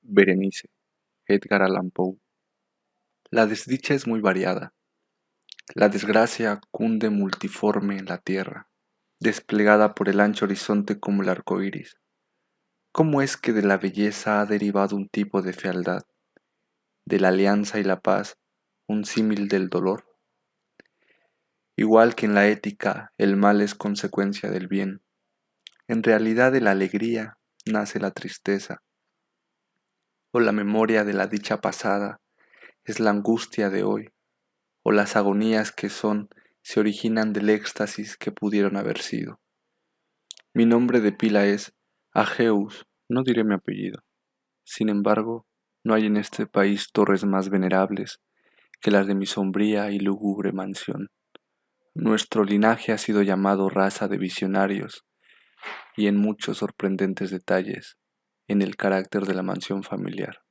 Berenice, Edgar Allan Poe. La desdicha es muy variada. La desgracia cunde multiforme en la tierra, desplegada por el ancho horizonte como el arco iris. ¿Cómo es que de la belleza ha derivado un tipo de fealdad, de la alianza y la paz, un símil del dolor? Igual que en la ética el mal es consecuencia del bien, en realidad de la alegría nace la tristeza, o la memoria de la dicha pasada es la angustia de hoy, o las agonías que son se originan del éxtasis que pudieron haber sido. Mi nombre de pila es Ageus, no diré mi apellido. Sin embargo, no hay en este país torres más venerables que las de mi sombría y lúgubre mansión. Nuestro linaje ha sido llamado raza de visionarios y en muchos sorprendentes detalles en el carácter de la mansión familiar,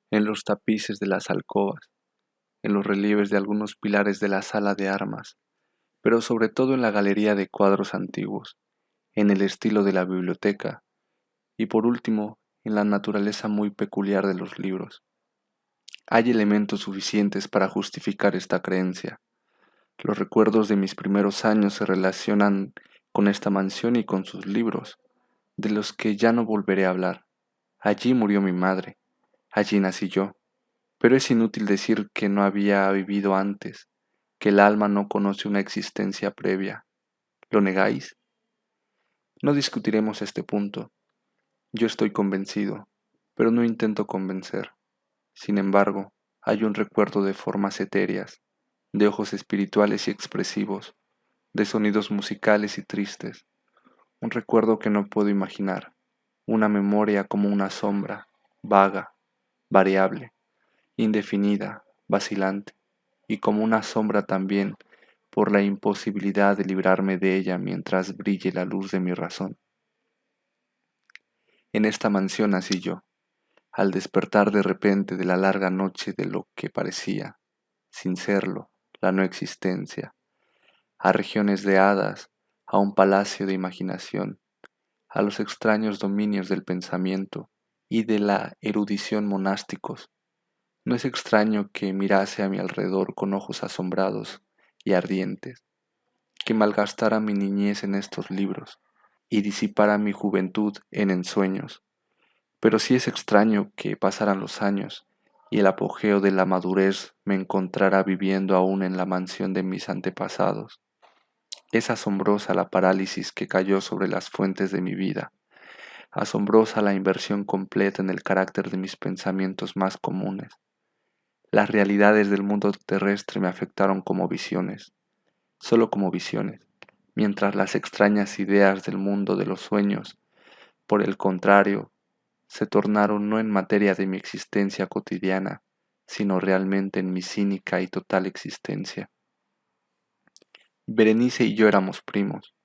en los tapices de las alcobas, en los relieves de algunos pilares de la sala de armas, pero sobre todo en la galería de cuadros antiguos, en el estilo de la biblioteca y por último en la naturaleza muy peculiar de los libros. Hay elementos suficientes para justificar esta creencia. Los recuerdos de mis primeros años se relacionan con esta mansión y con sus libros, de los que ya no volveré a hablar. Allí murió mi madre, allí nací yo, pero es inútil decir que no había vivido antes, que el alma no conoce una existencia previa. ¿Lo negáis? No discutiremos este punto. Yo estoy convencido, pero no intento convencer. Sin embargo, hay un recuerdo de formas etéreas, de ojos espirituales y expresivos, de sonidos musicales y tristes, un recuerdo que no puedo imaginar, una memoria como una sombra, vaga, variable, indefinida, vacilante, y como una sombra también por la imposibilidad de librarme de ella mientras brille la luz de mi razón. En esta mansión nací yo, al despertar de repente de la larga noche de lo que parecía, sin serlo, la no existencia, a regiones de hadas, a un palacio de imaginación, a los extraños dominios del pensamiento y de la erudición monásticos. No es extraño que mirase a mi alrededor con ojos asombrados y ardientes, que malgastara mi niñez en estos libros y disipara mi juventud en ensueños. Pero sí es extraño que pasaran los años y el apogeo de la madurez me encontrara viviendo aún en la mansión de mis antepasados. Es asombrosa la parálisis que cayó sobre las fuentes de mi vida, asombrosa la inversión completa en el carácter de mis pensamientos más comunes. Las realidades del mundo terrestre me afectaron como visiones, solo como visiones, mientras las extrañas ideas del mundo de los sueños, por el contrario, se tornaron no en materia de mi existencia cotidiana, sino realmente en mi cínica y total existencia. Berenice y yo éramos primos,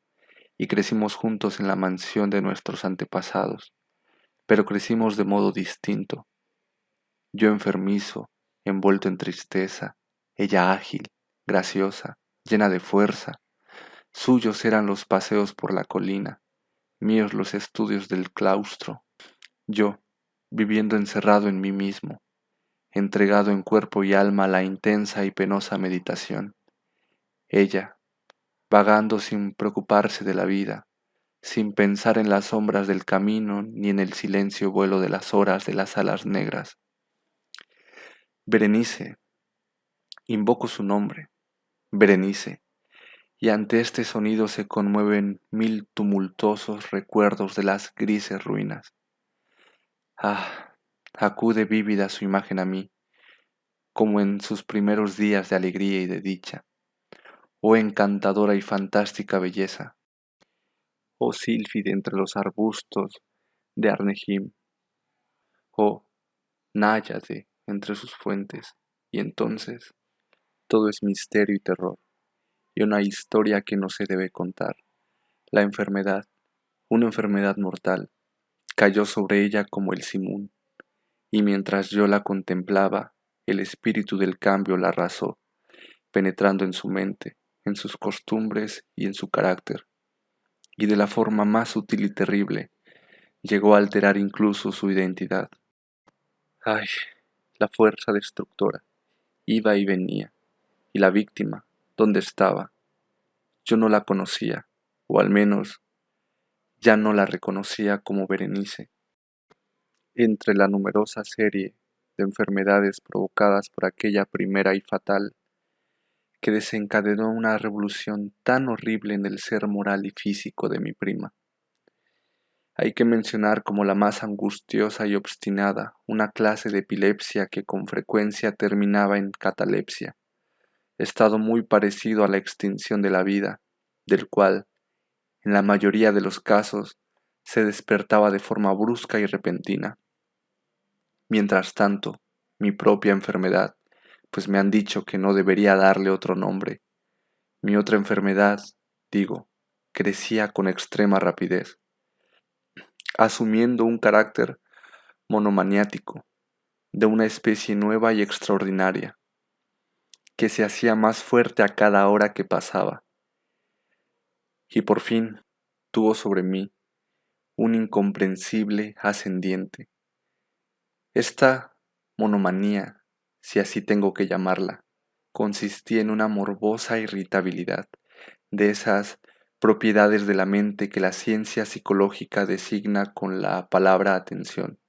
y crecimos juntos en la mansión de nuestros antepasados, pero crecimos de modo distinto. Yo enfermizo, envuelto en tristeza, ella ágil, graciosa, llena de fuerza. Suyos eran los paseos por la colina, míos los estudios del claustro. Yo, viviendo encerrado en mí mismo, entregado en cuerpo y alma a la intensa y penosa meditación. Ella, vagando sin preocuparse de la vida, sin pensar en las sombras del camino ni en el silencio vuelo de las horas de las alas negras. Berenice, invoco su nombre, Berenice, y ante este sonido se conmueven mil tumultuosos recuerdos de las grises ruinas. Ah, acude vívida su imagen a mí, como en sus primeros días de alegría y de dicha. Oh encantadora y fantástica belleza, oh sílfide entre los arbustos de Arnejim, oh náyade entre sus fuentes, y entonces todo es misterio y terror, y una historia que no se debe contar. La enfermedad, una enfermedad mortal, cayó sobre ella como el simún, y mientras yo la contemplaba, el espíritu del cambio la arrasó, penetrando en su mente, en sus costumbres y en su carácter, y de la forma más sutil y terrible, llegó a alterar incluso su identidad. Ay, la fuerza destructora iba y venía, y la víctima, ¿dónde estaba? Yo no la conocía, o al menos ya no la reconocía como Berenice. Entre la numerosa serie de enfermedades provocadas por aquella primera y fatal, que desencadenó una revolución tan horrible en el ser moral y físico de mi prima. Hay que mencionar como la más angustiosa y obstinada una clase de epilepsia que con frecuencia terminaba en catalepsia, estado muy parecido a la extinción de la vida, del cual, en la mayoría de los casos, se despertaba de forma brusca y repentina. Mientras tanto, mi propia enfermedad, pues me han dicho que no debería darle otro nombre, mi otra enfermedad, digo, crecía con extrema rapidez, asumiendo un carácter monomaniático, de una especie nueva y extraordinaria, que se hacía más fuerte a cada hora que pasaba, y por fin tuvo sobre mí un incomprensible ascendiente. Esta monomanía, si así tengo que llamarla, consistía en una morbosa irritabilidad, de esas propiedades de la mente que la ciencia psicológica designa con la palabra atención.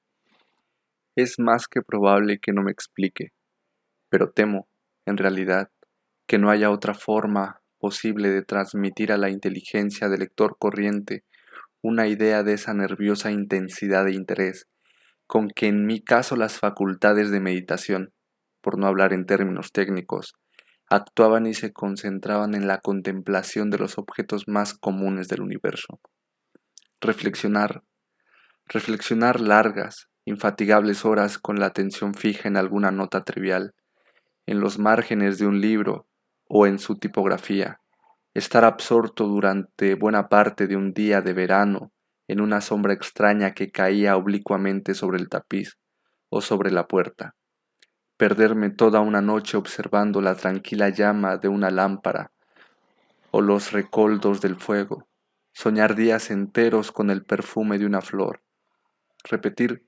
Es más que probable que no me explique, pero temo, en realidad, que no haya otra forma posible de transmitir a la inteligencia del lector corriente una idea de esa nerviosa intensidad de interés con que en mi caso las facultades de meditación, por no hablar en términos técnicos, actuaban y se concentraban en la contemplación de los objetos más comunes del universo. Reflexionar, reflexionar largas, infatigables horas con la atención fija en alguna nota trivial, en los márgenes de un libro o en su tipografía, estar absorto durante buena parte de un día de verano en una sombra extraña que caía oblicuamente sobre el tapiz o sobre la puerta, perderme toda una noche observando la tranquila llama de una lámpara o los recoldos del fuego, soñar días enteros con el perfume de una flor, repetir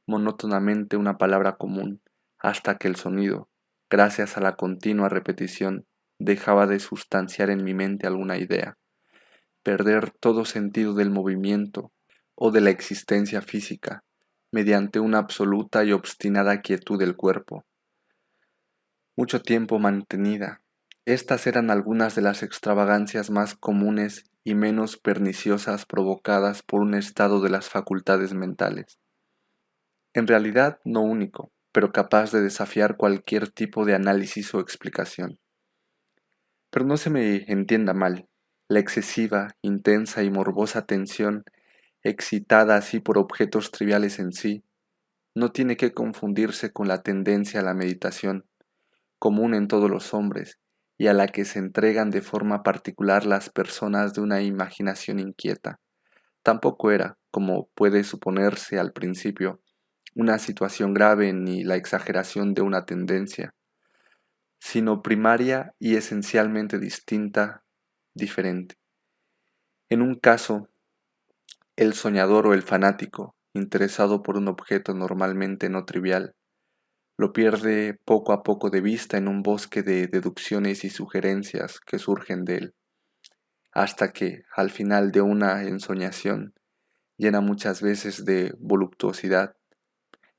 monótonamente una palabra común hasta que el sonido, gracias a la continua repetición, dejaba de sustanciar en mi mente alguna idea, perder todo sentido del movimiento o de la existencia física, mediante una absoluta y obstinada quietud del cuerpo, mucho tiempo mantenida. Estas eran algunas de las extravagancias más comunes y menos perniciosas provocadas por un estado de las facultades mentales. En realidad no único, pero capaz de desafiar cualquier tipo de análisis o explicación. Pero no se me entienda mal, la excesiva, intensa y morbosa tensión, excitada así por objetos triviales en sí, no tiene que confundirse con la tendencia a la meditación, común en todos los hombres, y a la que se entregan de forma particular las personas de una imaginación inquieta. Tampoco era, como puede suponerse al principio, una situación grave ni la exageración de una tendencia, sino primaria y esencialmente distinta, diferente. En un caso, el soñador o el fanático, interesado por un objeto normalmente no trivial, lo pierde poco a poco de vista en un bosque de deducciones y sugerencias que surgen de él, hasta que, al final de una ensoñación, llena muchas veces de voluptuosidad,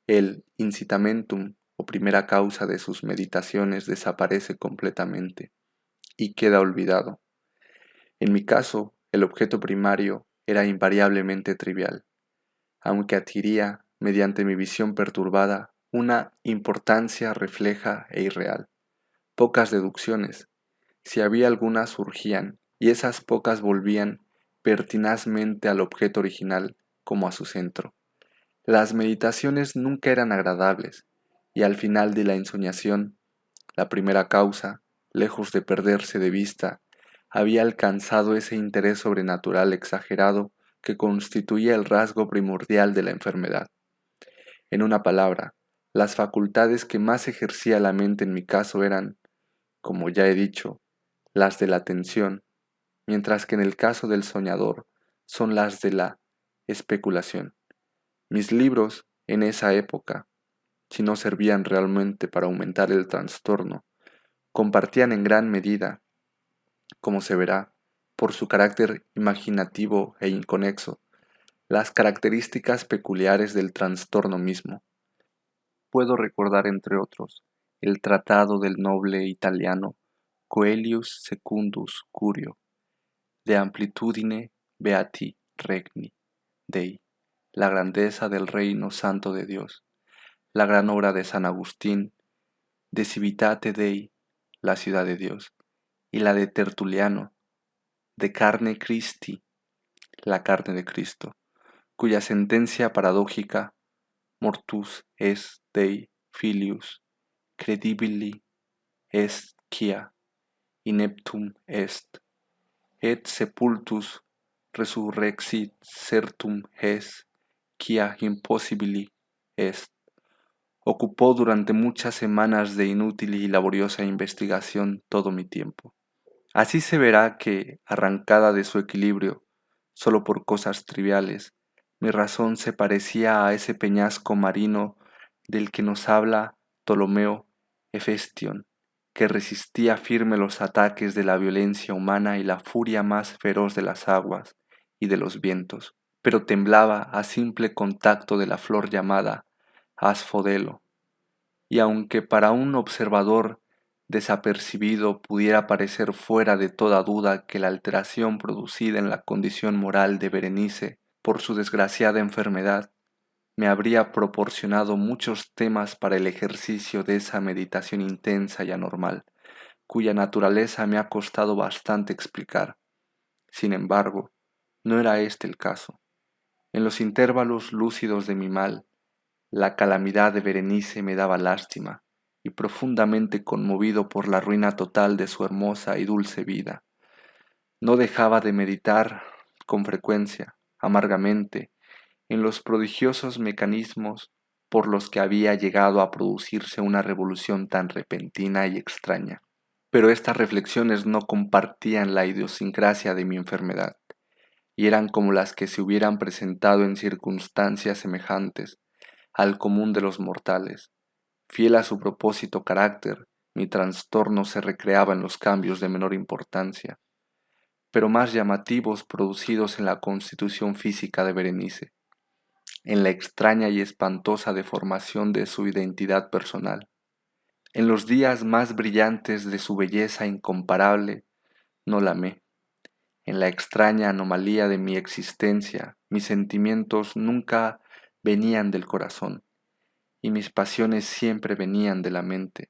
el incitamentum o primera causa de sus meditaciones desaparece completamente y queda olvidado. En mi caso, el objeto primario era invariablemente trivial, aunque adquiría, mediante mi visión perturbada, una importancia refleja e irreal. Pocas deducciones, si había algunas surgían, y esas pocas volvían pertinazmente al objeto original como a su centro. Las meditaciones nunca eran agradables, y al final de la ensoñación, la primera causa, lejos de perderse de vista, había alcanzado ese interés sobrenatural exagerado que constituía el rasgo primordial de la enfermedad. En una palabra, las facultades que más ejercía la mente en mi caso eran, como ya he dicho, las de la atención, mientras que en el caso del soñador son las de la especulación. Mis libros, en esa época, si no servían realmente para aumentar el trastorno, compartían en gran medida, como se verá, por su carácter imaginativo e inconexo, las características peculiares del trastorno mismo. Puedo recordar, entre otros, el tratado del noble italiano Coelius Secundus Curio, de Amplitudine Beati Regni Dei, la grandeza del reino santo de Dios, la gran obra de San Agustín, De Civitate Dei, la ciudad de Dios, y la de Tertuliano, De Carne Christi, la carne de Cristo, cuya sentencia paradójica, mortus est Dei filius, credibili est quia, ineptum est, et sepultus resurrexit certum es, quia impossibili est, ocupó durante muchas semanas de inútil y laboriosa investigación todo mi tiempo. Así se verá que, arrancada de su equilibrio, solo por cosas triviales, mi razón se parecía a ese peñasco marino del que nos habla Ptolomeo Hefestion, que resistía firme los ataques de la violencia humana y la furia más feroz de las aguas y de los vientos, pero temblaba a simple contacto de la flor llamada asfodelo, y aunque para un observador desapercibido pudiera parecer fuera de toda duda que la alteración producida en la condición moral de Berenice por su desgraciada enfermedad me habría proporcionado muchos temas para el ejercicio de esa meditación intensa y anormal, cuya naturaleza me ha costado bastante explicar. Sin embargo, no era este el caso. En los intervalos lúcidos de mi mal, la calamidad de Berenice me daba lástima, y profundamente conmovido por la ruina total de su hermosa y dulce vida, no dejaba de meditar con frecuencia, amargamente, en los prodigiosos mecanismos por los que había llegado a producirse una revolución tan repentina y extraña. Pero estas reflexiones no compartían la idiosincrasia de mi enfermedad, y eran como las que se hubieran presentado en circunstancias semejantes al común de los mortales. Fiel a su propósito carácter, mi trastorno se recreaba en los cambios de menor importancia, pero más llamativos producidos en la constitución física de Berenice, en la extraña y espantosa deformación de su identidad personal. En los días más brillantes de su belleza incomparable, no la amé. En la extraña anomalía de mi existencia, mis sentimientos nunca venían del corazón, y mis pasiones siempre venían de la mente.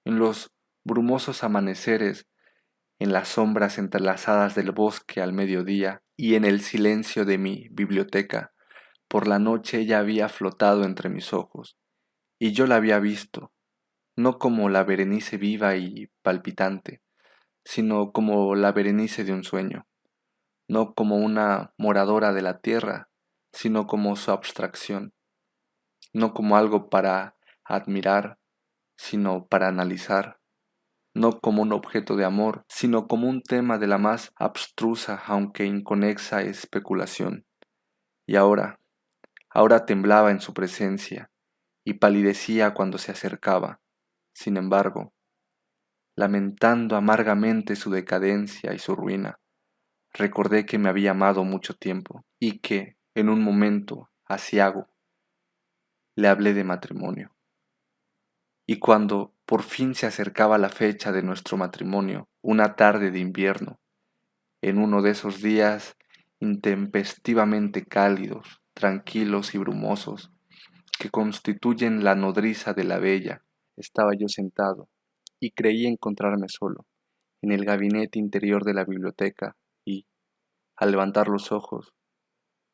En los brumosos amaneceres, en las sombras entrelazadas del bosque al mediodía y en el silencio de mi biblioteca, por la noche ella había flotado entre mis ojos, y yo la había visto, no como la Berenice viva y palpitante, sino como la Berenice de un sueño, no como una moradora de la tierra, sino como su abstracción, no como algo para admirar, sino para analizar, no como un objeto de amor, sino como un tema de la más abstrusa aunque inconexa especulación. Y ahora temblaba en su presencia y palidecía cuando se acercaba. Sin embargo, lamentando amargamente su decadencia y su ruina, recordé que me había amado mucho tiempo y que, en un momento aciago, le hablé de matrimonio. Y cuando por fin se acercaba la fecha de nuestro matrimonio, una tarde de invierno, en uno de esos días intempestivamente cálidos, tranquilos y brumosos, que constituyen la nodriza de la bella, estaba yo sentado, y creí encontrarme solo, en el gabinete interior de la biblioteca, y, al levantar los ojos,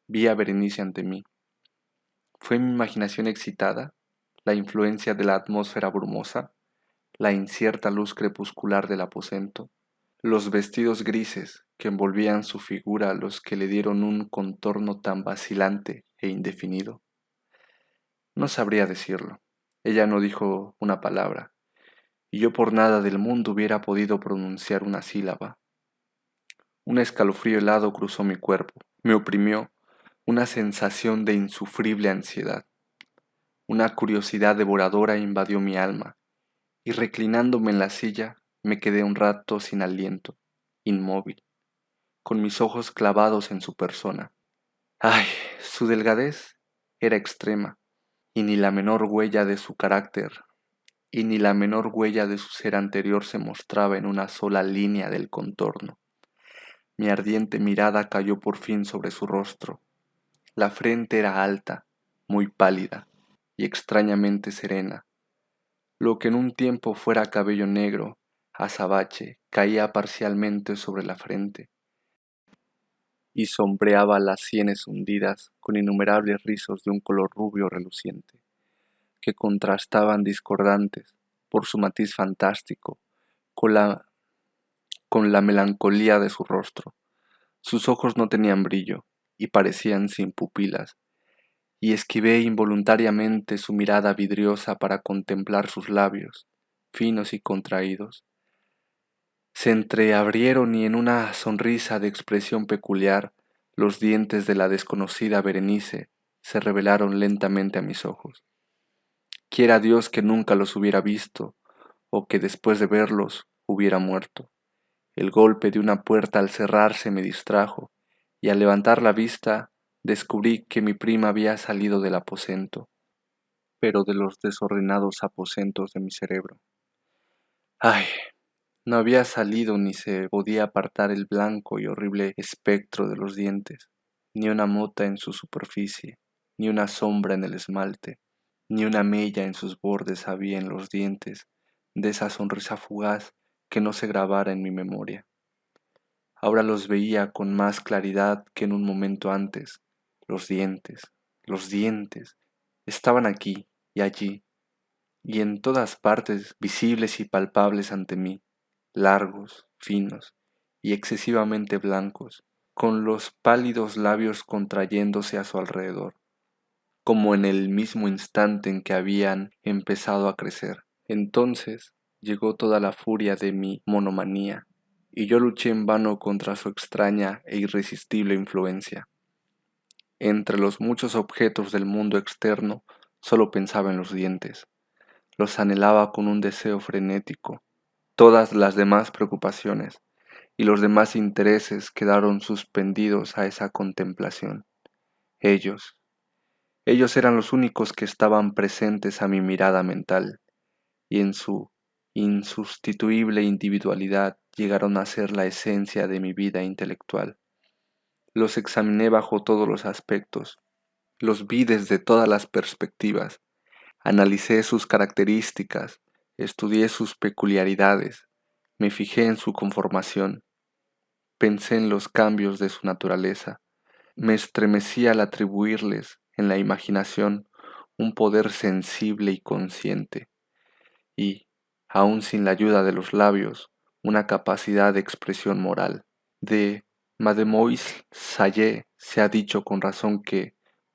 vi a Berenice ante mí. ¿Fue mi imaginación excitada? ¿La influencia de la atmósfera brumosa? ¿La incierta luz crepuscular del aposento? ¿Los vestidos grises que envolvían su figura los que le dieron un contorno tan vacilante e indefinido? No sabría decirlo. Ella no dijo una palabra, y yo por nada del mundo hubiera podido pronunciar una sílaba. Un escalofrío helado cruzó mi cuerpo, me oprimió una sensación de insufrible ansiedad. Una curiosidad devoradora invadió mi alma, y reclinándome en la silla, me quedé un rato sin aliento, inmóvil, con mis ojos clavados en su persona. Ay, su delgadez era extrema, y ni la menor huella de su carácter, y ni la menor huella de su ser anterior se mostraba en una sola línea del contorno. Mi ardiente mirada cayó por fin sobre su rostro. La frente era alta, muy pálida y extrañamente serena. Lo que en un tiempo fuera cabello negro, azabache, caía parcialmente sobre la frente y sombreaba las sienes hundidas con innumerables rizos de un color rubio reluciente, que contrastaban discordantes, por su matiz fantástico, con la melancolía de su rostro. Sus ojos no tenían brillo y parecían sin pupilas, y esquivé involuntariamente su mirada vidriosa para contemplar sus labios, finos y contraídos. Se entreabrieron y en una sonrisa de expresión peculiar, los dientes de la desconocida Berenice se revelaron lentamente a mis ojos. Quiera Dios que nunca los hubiera visto, o que después de verlos hubiera muerto. El golpe de una puerta al cerrarse me distrajo, y al levantar la vista descubrí que mi prima había salido del aposento, pero de los desordenados aposentos de mi cerebro. Ay, no había salido ni se podía apartar el blanco y horrible espectro de los dientes, ni una mota en su superficie, ni una sombra en el esmalte, ni una mella en sus bordes había en los dientes de esa sonrisa fugaz que no se grabara en mi memoria. Ahora los veía con más claridad que en un momento antes. Los dientes, estaban aquí y allí, y en todas partes visibles y palpables ante mí, largos, finos y excesivamente blancos, con los pálidos labios contrayéndose a su alrededor, como en el mismo instante en que habían empezado a crecer. Entonces llegó toda la furia de mi monomanía, y yo luché en vano contra su extraña e irresistible influencia. Entre los muchos objetos del mundo externo, solo pensaba en los dientes. Los anhelaba con un deseo frenético. Todas las demás preocupaciones y los demás intereses quedaron suspendidos a esa contemplación. Ellos, ellos eran los únicos que estaban presentes a mi mirada mental, y en su insustituible individualidad llegaron a ser la esencia de mi vida intelectual. Los examiné bajo todos los aspectos, los vi desde todas las perspectivas, analicé sus características, estudié sus peculiaridades, me fijé en su conformación, pensé en los cambios de su naturaleza, me estremecí al atribuirles en la imaginación un poder sensible y consciente, y, aun sin la ayuda de los labios, una capacidad de expresión moral. De Mademoiselle Sayé se ha dicho con razón que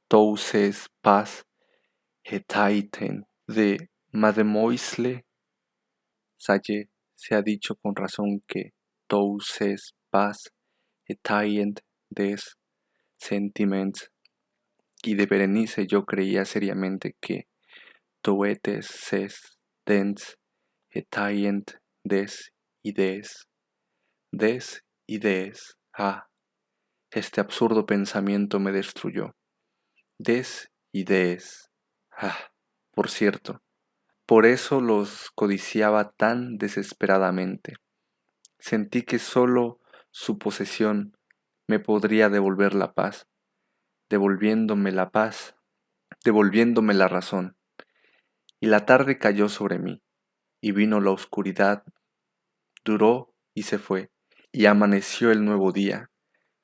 tous ses pas étaient de Mademoiselle Sayé se ha dicho con razón que tous ses pas étaient des sentiments, y de Berenice yo creía seriamente que tous ses dents étaient des idees. Des idees. Ah, este absurdo pensamiento me destruyó. Des idees. Ah, por cierto, por eso los codiciaba tan desesperadamente. Sentí que sólo su posesión me podría devolver la paz, devolviéndome la paz, devolviéndome la razón. Y la tarde cayó sobre mí, y vino la oscuridad, duró y se fue, y amaneció el nuevo día,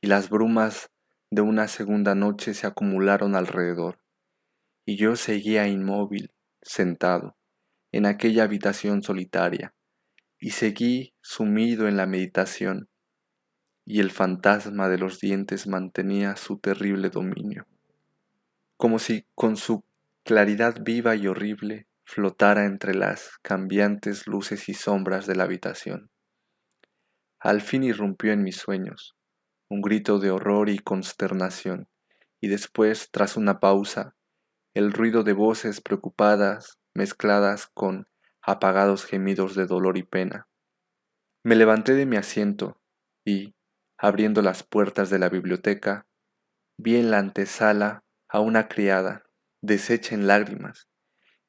y las brumas de una segunda noche se acumularon alrededor, y yo seguía inmóvil, sentado, en aquella habitación solitaria, y seguí sumido en la meditación, y el fantasma de los dientes mantenía su terrible dominio, como si con su claridad viva y horrible flotara entre las cambiantes luces y sombras de la habitación. Al fin irrumpió en mis sueños un grito de horror y consternación, y después, tras una pausa, el ruido de voces preocupadas mezcladas con apagados gemidos de dolor y pena. Me levanté de mi asiento y, abriendo las puertas de la biblioteca, vi en la antesala a una criada, deshecha en lágrimas,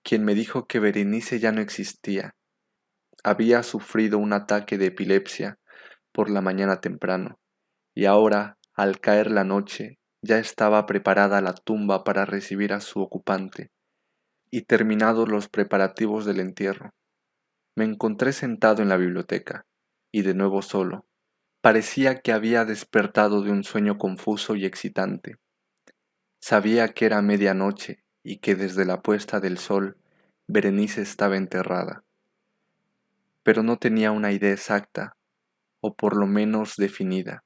quien me dijo que Berenice ya no existía. Había sufrido un ataque de epilepsia por la mañana temprano, y ahora, al caer la noche, ya estaba preparada la tumba para recibir a su ocupante, y terminados los preparativos del entierro. Me encontré sentado en la biblioteca, y de nuevo solo. Parecía que había despertado de un sueño confuso y excitante. Sabía que era medianoche y que desde la puesta del sol Berenice estaba enterrada, pero no tenía una idea exacta, o por lo menos definida,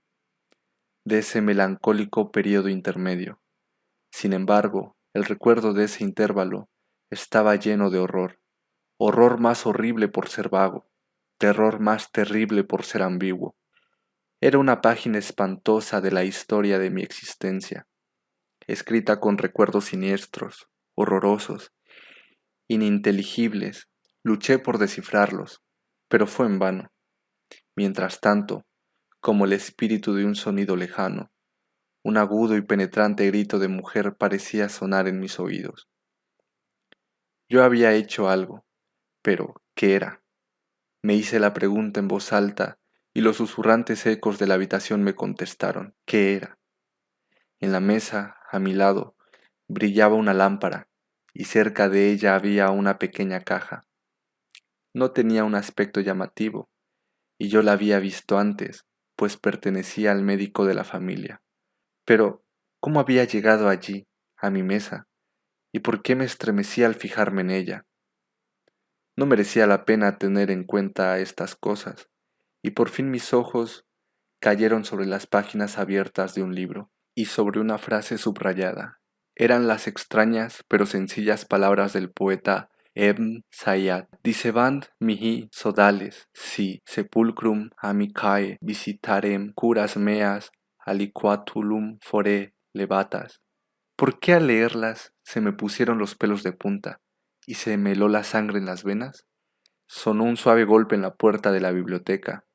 de ese melancólico período intermedio. Sin embargo, el recuerdo de ese intervalo estaba lleno de horror, horror más horrible por ser vago, terror más terrible por ser ambiguo. Era una página espantosa de la historia de mi existencia, escrita con recuerdos siniestros, horrorosos, ininteligibles. Luché por descifrarlos, pero fue en vano. Mientras tanto, como el espíritu de un sonido lejano, un agudo y penetrante grito de mujer parecía sonar en mis oídos. Yo había hecho algo, pero ¿qué era? Me hice la pregunta en voz alta y los susurrantes ecos de la habitación me contestaron, ¿qué era? En la mesa, a mi lado, brillaba una lámpara y cerca de ella había una pequeña caja. No tenía un aspecto llamativo, y yo la había visto antes, pues pertenecía al médico de la familia. Pero, ¿cómo había llegado allí, a mi mesa? ¿Y por qué me estremecí al fijarme en ella? No merecía la pena tener en cuenta estas cosas, y por fin mis ojos cayeron sobre las páginas abiertas de un libro y sobre una frase subrayada. Eran las extrañas pero sencillas palabras del poeta Ibn Sayyad. Dicebant mihi sodales, si sepulcrum amicae visitarem curas meas aliquatulum fore levatas. ¿Por qué al leerlas se me pusieron los pelos de punta y se me heló la sangre en las venas? Sonó un suave golpe en la puerta de la biblioteca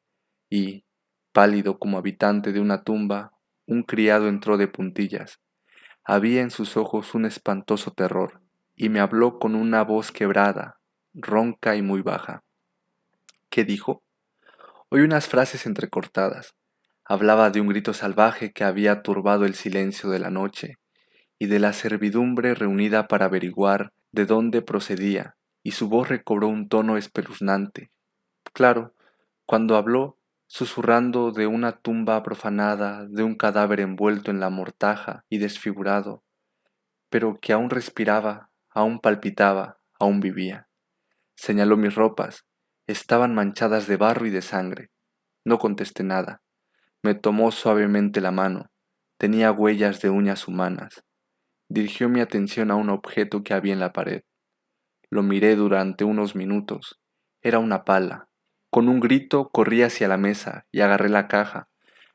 y, pálido como habitante de una tumba, un criado entró de puntillas. Había en sus ojos un espantoso terror, y me habló con una voz quebrada, ronca y muy baja. ¿Qué dijo? Oí unas frases entrecortadas. Hablaba de un grito salvaje que había turbado el silencio de la noche, y de la servidumbre reunida para averiguar de dónde procedía, y su voz recobró un tono espeluznante. Claro, cuando habló, susurrando de una tumba profanada, de un cadáver envuelto en la mortaja y desfigurado, pero que aún respiraba, aún palpitaba, aún vivía. Señaló mis ropas, estaban manchadas de barro y de sangre. No contesté nada. Me tomó suavemente la mano, tenía huellas de uñas humanas. Dirigió mi atención a un objeto que había en la pared. Lo miré durante unos minutos. Era una pala. Con un grito corrí hacia la mesa y agarré la caja,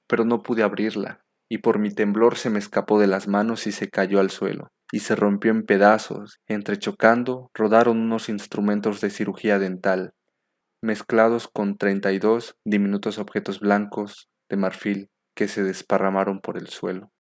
pero no pude abrirla, y por mi temblor se me escapó de las manos y se cayó al suelo, y se rompió en pedazos. Entrechocando, rodaron unos instrumentos de cirugía dental, mezclados con 32 diminutos objetos blancos de marfil que se desparramaron por el suelo.